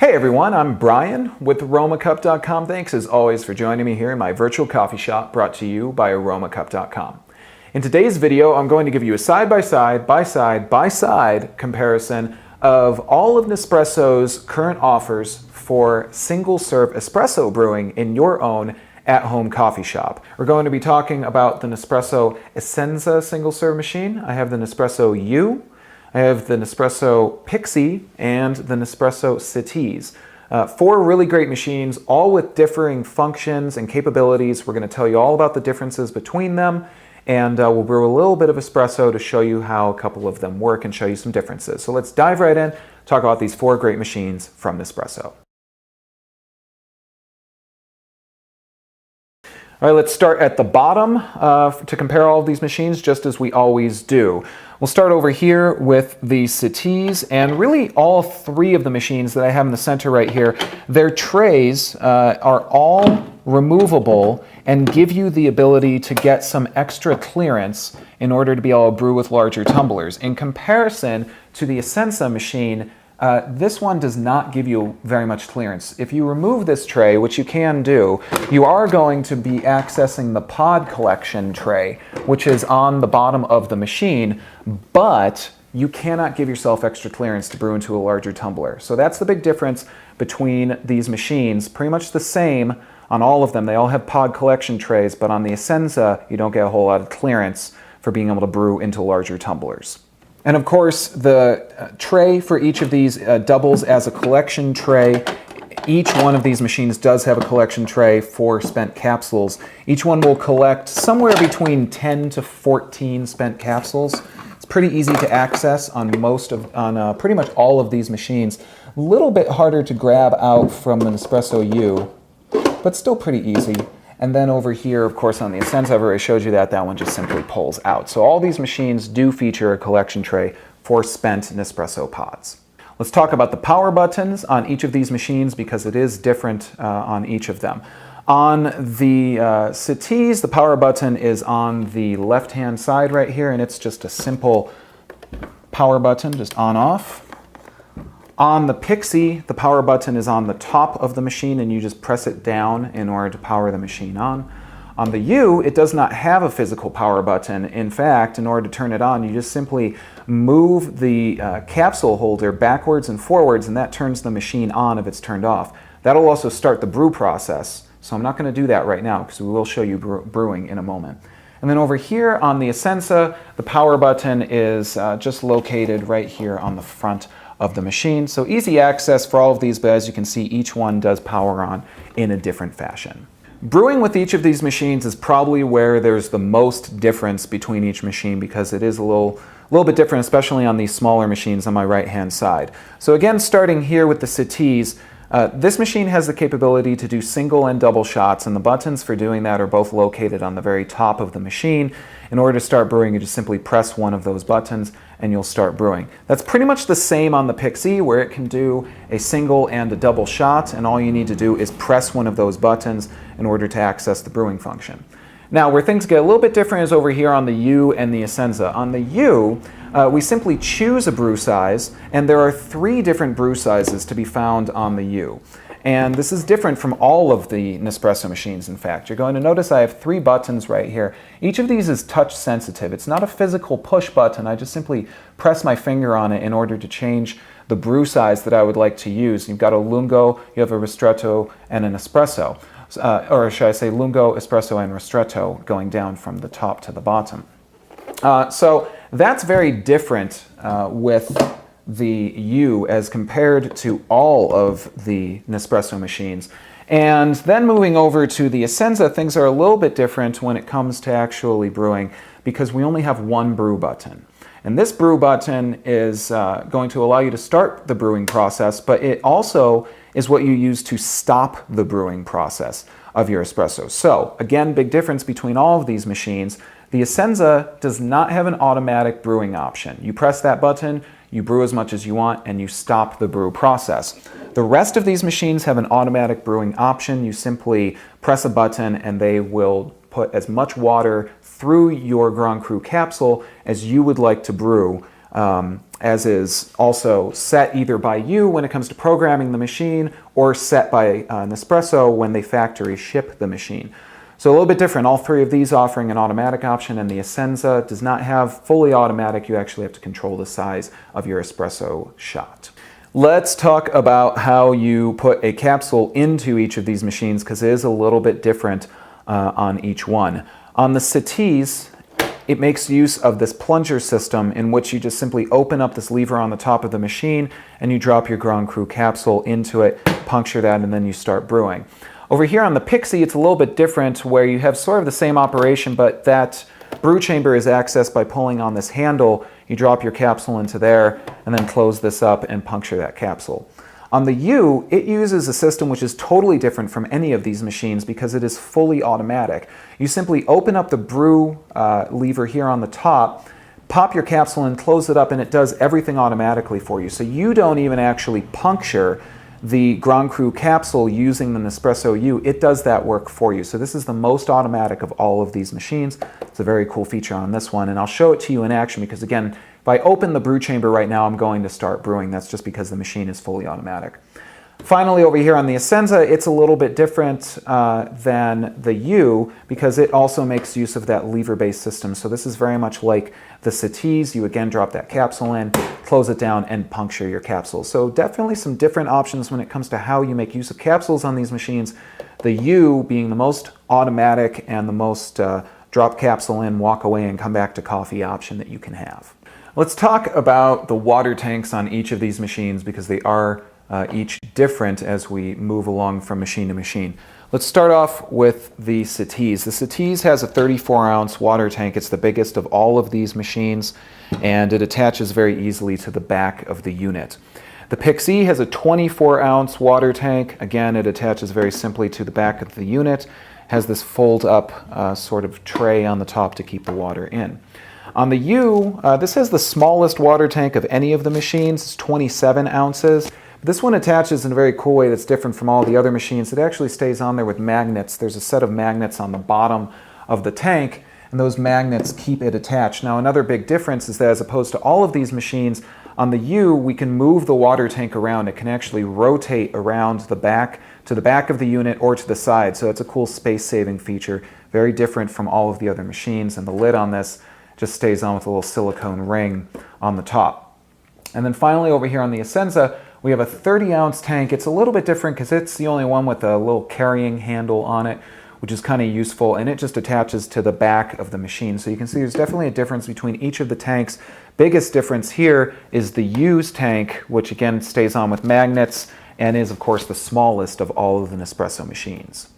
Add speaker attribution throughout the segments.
Speaker 1: Hey everyone, I'm Brian with aromacup.com. Thanks as always for joining me here in my virtual coffee shop brought to you by aromacup.com. In today's video, I'm going to give you a side-by-side comparison of all of Nespresso's current offers for single-serve espresso brewing in your own at-home coffee shop. We're going to be talking about the Nespresso Essenza single-serve machine. I have the Nespresso U. I have the Nespresso Pixie and the Nespresso Citiz. Four really great machines, all with differing functions and capabilities. We're going to tell you all about the differences between them, and we'll brew a little bit of espresso to show you how a couple of them work and show you some differences. So let's dive right in, talk about these four great machines from Nespresso. All right, let's start at the bottom to compare all of these machines, just as we always do. We'll start over here with the Citiz, and really all three of the machines that I have in the center right here, their trays are all removable and give you the ability to get some extra clearance in order to be able to brew with larger tumblers. In comparison to the Essenza machine, this one does not give you very much clearance. If you remove this tray, which you can do, you are going to be accessing the pod collection tray, which is on the bottom of the machine, but you cannot give yourself extra clearance to brew into a larger tumbler. So that's the big difference between these machines. Pretty much the same on all of them. They all have pod collection trays, but on the Essenza, you don't get a whole lot of clearance for being able to brew into larger tumblers. And of course, the tray for each of these doubles as a collection tray. Each one of these machines does have a collection tray for spent capsules. Each one will collect somewhere between 10 to 14 spent capsules. It's pretty easy to access on pretty much all of these machines. A little bit harder to grab out from the Nespresso U, but still pretty easy. And then over here, of course, on the Essenza, I've already showed you that one just simply pulls out. So all these machines do feature a collection tray for spent Nespresso pods. Let's talk about the power buttons on each of these machines because it is different on each of them. On the Citiz, the power button is on the left-hand side right here, and it's just a simple power button, just on-off. On the Pixie, the power button is on the top of the machine and you just press it down in order to power the machine on. On the U, it does not have a physical power button. In fact, in order to turn it on, you just simply move the capsule holder backwards and forwards, and that turns the machine on if it's turned off. That'll also start the brew process, so I'm not going to do that right now because we will show you brewing in a moment. And then over here on the Essenza, the power button is just located right here on the front of the machine. So easy access for all of these, but as you can see, each one does power on in a different fashion. Brewing with each of these machines is probably where there's the most difference between each machine because it is a little bit different, especially on these smaller machines on my right-hand side. So again, starting here with the Citiz, this machine has the capability to do single and double shots, and the buttons for doing that are both located on the very top of the machine. In order to start brewing, you just simply press one of those buttons and you'll start brewing. That's pretty much the same on the Pixie, where it can do a single and a double shot, and all you need to do is press one of those buttons in order to access the brewing function. Now, where things get a little bit different is over here on the U and the Essenza. On the U, we simply choose a brew size, and there are 3 different brew sizes to be found on the U. And this is different from all of the Nespresso machines, in fact. You're going to notice I have 3 buttons right here. Each of these is touch sensitive. It's not a physical push button. I just simply press my finger on it in order to change the brew size that I would like to use. You've got a lungo, you have a ristretto, and an espresso. Or should I say lungo, espresso, and ristretto going down from the top to the bottom. So that's very different with the U as compared to all of the Nespresso machines. And then moving over to the Essenza, things are a little bit different when it comes to actually brewing because we only have one brew button. And this brew button is going to allow you to start the brewing process, but it also is what you use to stop the brewing process of your espresso. So again, big difference between all of these machines. The Essenza does not have an automatic brewing option. You press that button, you brew as much as you want, and you stop the brew process. The rest of these machines have an automatic brewing option. You simply press a button and they will put as much water through your Grand Cru capsule as you would like to brew as is also set either by you when it comes to programming the machine or set by Nespresso when they factory ship the machine. So a little bit different. All three of these offering an automatic option, and the Essenza does not have fully automatic. You actually have to control the size of your espresso shot. Let's talk about how you put a capsule into each of these machines, because it is a little bit different on each one. On the Citiz, it makes use of this plunger system in which you just simply open up this lever on the top of the machine and you drop your Grand Cru capsule into it, puncture that, and then you start brewing. Over here on the Pixie, it's a little bit different, where you have sort of the same operation, but that brew chamber is accessed by pulling on this handle. You drop your capsule into there and then close this up and puncture that capsule. On the U, it uses a system which is totally different from any of these machines because it is fully automatic. You simply open up the brew lever here on the top, pop your capsule and close it up, and it does everything automatically for you. So you don't even actually puncture the Grand Cru capsule using the Nespresso U. It does that work for you. So this is the most automatic of all of these machines. It's a very cool feature on this one, and I'll show it to you in action because, again, if I open the brew chamber right now, I'm going to start brewing. That's just because the machine is fully automatic. Finally, over here on the Essenza, it's a little bit different than the U because it also makes use of that lever-based system. So this is very much like the Citiz. You again drop that capsule in, close it down, and puncture your capsule. So definitely some different options when it comes to how you make use of capsules on these machines. The U being the most automatic and the most drop capsule in, walk away, and come back to coffee option that you can have. Let's talk about the water tanks on each of these machines because they are each different as we move along from machine to machine. Let's start off with the Citiz. The Citiz has a 34-ounce water tank. It's the biggest of all of these machines, and it attaches very easily to the back of the unit. The Pixie has a 24-ounce water tank. Again, it attaches very simply to the back of the unit, has this fold-up sort of tray on the top to keep the water in. On the U, this has the smallest water tank of any of the machines. It's 27 ounces. This one attaches in a very cool way that's different from all the other machines. It actually stays on there with magnets. There's a set of magnets on the bottom of the tank, and those magnets keep it attached. Now, another big difference is that as opposed to all of these machines, on the U, we can move the water tank around. It can actually rotate around the back to the back of the unit or to the side. So it's a cool space-saving feature, very different from all of the other machines. And the lid on this just stays on with a little silicone ring on the top. And then finally over here on the Essenza, we have a 30-ounce tank. It's a little bit different because it's the only one with a little carrying handle on it, which is kind of useful, and it just attaches to the back of the machine. So you can see there's definitely a difference between each of the tanks. Biggest difference here is the U's tank, which again stays on with magnets and is of course the smallest of all of the Nespresso machines.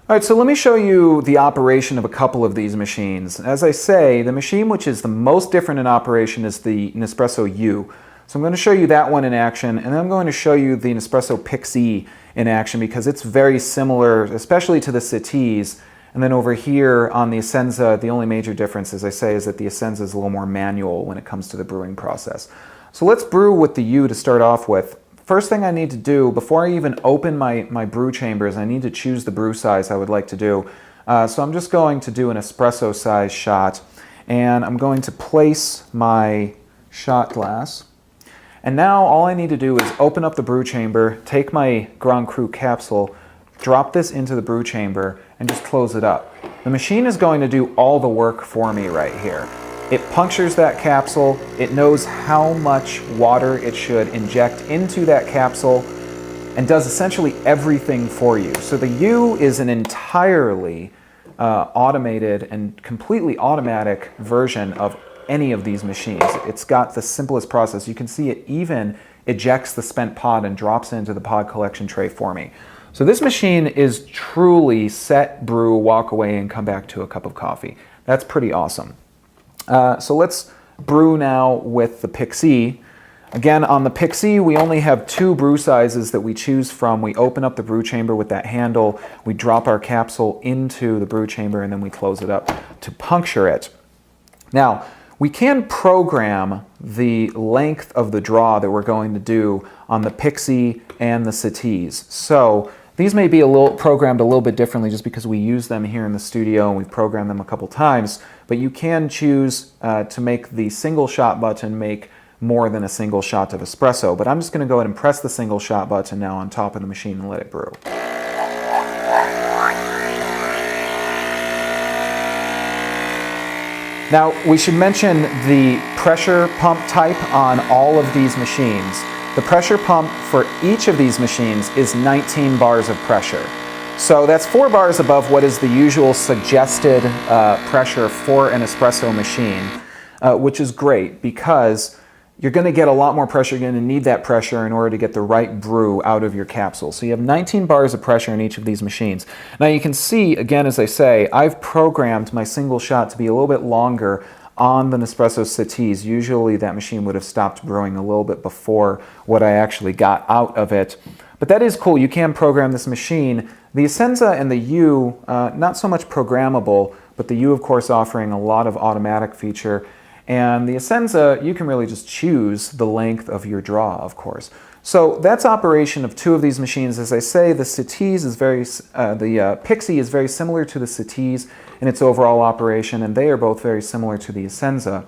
Speaker 1: All right, so let me show you the operation of a couple of these machines. As I say, the machine which is the most different in operation is the Nespresso U. So I'm going to show you that one in action, and then I'm going to show you the Nespresso Pixie in action because it's very similar, especially to the Citiz. And then over here on the Essenza, the only major difference, as I say, is that the Essenza is a little more manual when it comes to the brewing process. So let's brew with the U to start off with. First thing I need to do, before I even open my brew chambers, I need to choose the brew size I would like to do. So I'm just going to do an espresso size shot, and I'm going to place my shot glass. And now all I need to do is open up the brew chamber, take my Grand Cru capsule, drop this into the brew chamber, and just close it up. The machine is going to do all the work for me right here. It punctures that capsule, it knows how much water it should inject into that capsule, and does essentially everything for you. So the U is an entirely automated and completely automatic version of any of these machines. It's got the simplest process. You can see it even ejects the spent pod and drops it into the pod collection tray for me. So this machine is truly set, brew, walk away, and come back to a cup of coffee. That's pretty awesome. So let's brew now with the Pixie. Again, on the Pixie, we only have two brew sizes that we choose from. We open up the brew chamber with that handle, we drop our capsule into the brew chamber, and then we close it up to puncture it. Now, we can program the length of the draw that we're going to do on the Pixie and the Citiz. So these may be programmed a little bit differently just because we use them here in the studio and we've programmed them a couple times, but you can choose to make the single shot button make more than a single shot of espresso. But I'm just going to go ahead and press the single shot button now on top of the machine and let it brew. Now, we should mention the pressure pump type on all of these machines. The pressure pump for each of these machines is 19 bars of pressure. So that's 4 bars above what is the usual suggested pressure for an espresso machine, which is great because you're going to get a lot more pressure. You're going to need that pressure in order to get the right brew out of your capsule. So you have 19 bars of pressure in each of these machines. Now you can see, again, as I say, I've programmed my single shot to be a little bit longer on the Nespresso Citiz. Usually that machine would have stopped brewing a little bit before what I actually got out of it. But that is cool. You can program this machine. The Essenza and the U, not so much programmable, but the U, of course, offering a lot of automatic feature. And the Essenza, you can really just choose the length of your draw, of course. So that's operation of 2 of these machines. As I say, the Citiz is the Pixie is very similar to the Citiz in its overall operation, and they are both very similar to the Essenza.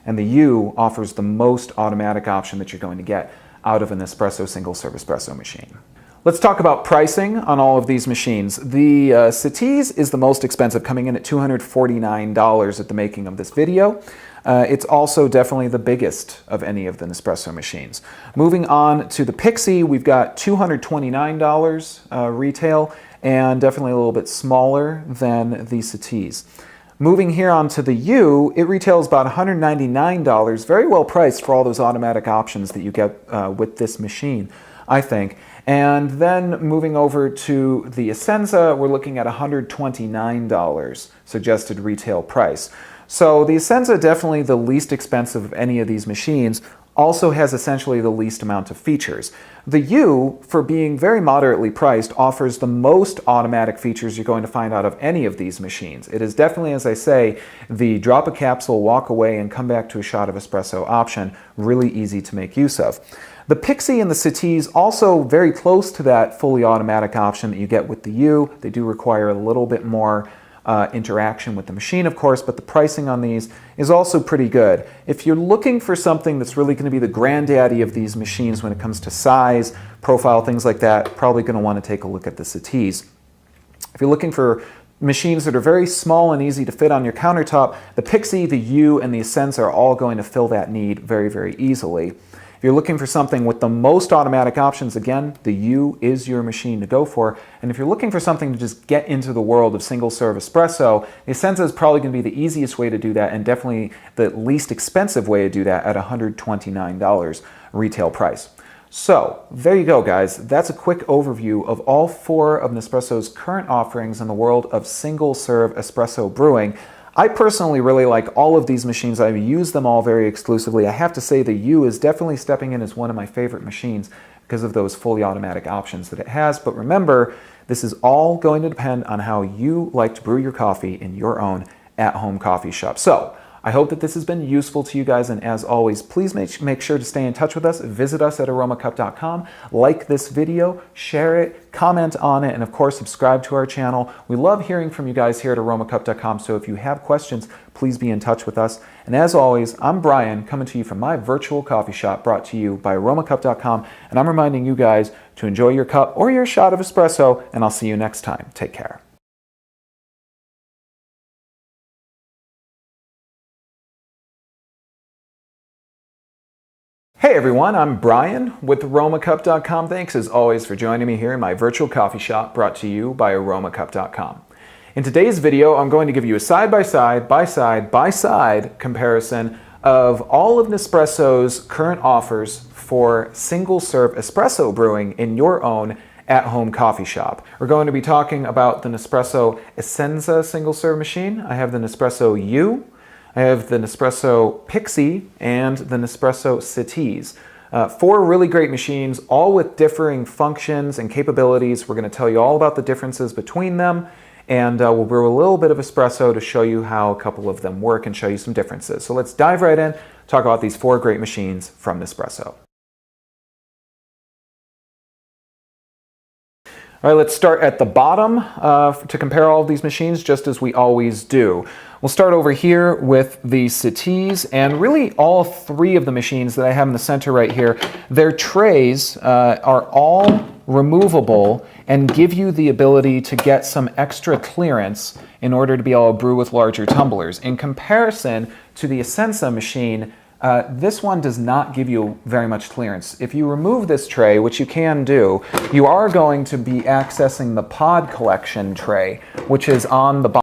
Speaker 1: And the U offers the most automatic option that you're going to get out of an espresso single-serve espresso machine. Let's talk about pricing on all of these machines. The Citiz is the most expensive, coming in at $249 at the making of this video. It's also definitely the biggest of any of the Nespresso machines. Moving on to the Pixie, we've got $229 retail, and definitely a little bit smaller than the Citiz. Moving here on to the U, it retails about $199, very well priced for all those automatic options that you get with this machine, I think. And then moving over to the Essenza, we're looking at $129 suggested retail price. So the Essenza, definitely the least expensive of any of these machines, also has essentially the least amount of features. The U, for being very moderately priced, offers the most automatic features you're going to find out of any of these machines. It is definitely, as I say, the drop a capsule, walk away, and come back to a shot of espresso option, really easy to make use of. The Pixie and the Citiz also very close to that fully automatic option that you get with the U. They do require a little bit more interaction with the machine, of course, but the pricing on these is also pretty good. If you're looking for something that's really going to be the granddaddy of these machines when it comes to size, profile, things like that, probably going to want to take a look at the Citiz. If you're looking for machines that are very small and easy to fit on your countertop, the Pixie, the U, and the Essenza are all going to fill that need very, very easily. If you're looking for something with the most automatic options, again, the U is your machine to go for. And if you're looking for something to just get into the world of single-serve espresso, the Essenza is probably going to be the easiest way to do that, and definitely the least expensive way to do that at $129 retail price. So there you go, guys. That's a quick overview of all 4 of Nespresso's current offerings in the world of single-serve espresso brewing. I personally really like all of these machines. I've used them all very exclusively. I have to say the U is definitely stepping in as one of my favorite machines because of those fully automatic options that it has. But remember, this is all going to depend on how you like to brew your coffee in your own at-home coffee shop. So I hope that this has been useful to you guys, and as always, please make sure to stay in touch with us. Visit us at aromacup.com, like this video, share it, comment on it, and of course, subscribe to our channel. We love hearing from you guys here at aromacup.com, so if you have questions, please be in touch with us. And as always, I'm Brian, coming to you from my virtual coffee shop, brought to you by aromacup.com, and I'm reminding you guys to enjoy your cup or your shot of espresso, and I'll see you next time. Take care. Hey everyone, I'm Brian with aromacup.com. Thanks as always for joining me here in my virtual coffee shop, brought to you by aromacup.com. In today's video, I'm going to give you a side-by-side comparison of all of Nespresso's current offers for single-serve espresso brewing in your own at-home coffee shop. We're going to be talking about the Nespresso Essenza single-serve machine. I have the Nespresso U. I have the Nespresso Pixie and the Nespresso Citiz. 4 really great machines, all with differing functions and capabilities. We're going to tell you all about the differences between them, and we'll brew a little bit of espresso to show you how a couple of them work and show you some differences. So let's dive right in, talk about these 4 great machines from Nespresso. All right, let's start at the bottom to compare all of these machines, just as we always do. We'll start over here with the Citiz, and really all three of the machines that I have in the center right here, their trays are all removable and give you the ability to get some extra clearance in order to be able to brew with larger tumblers. In comparison to the Essenza machine, this one does not give you very much clearance. If you remove this tray, which you can do, you are going to be accessing the pod collection tray, which is on the bottom.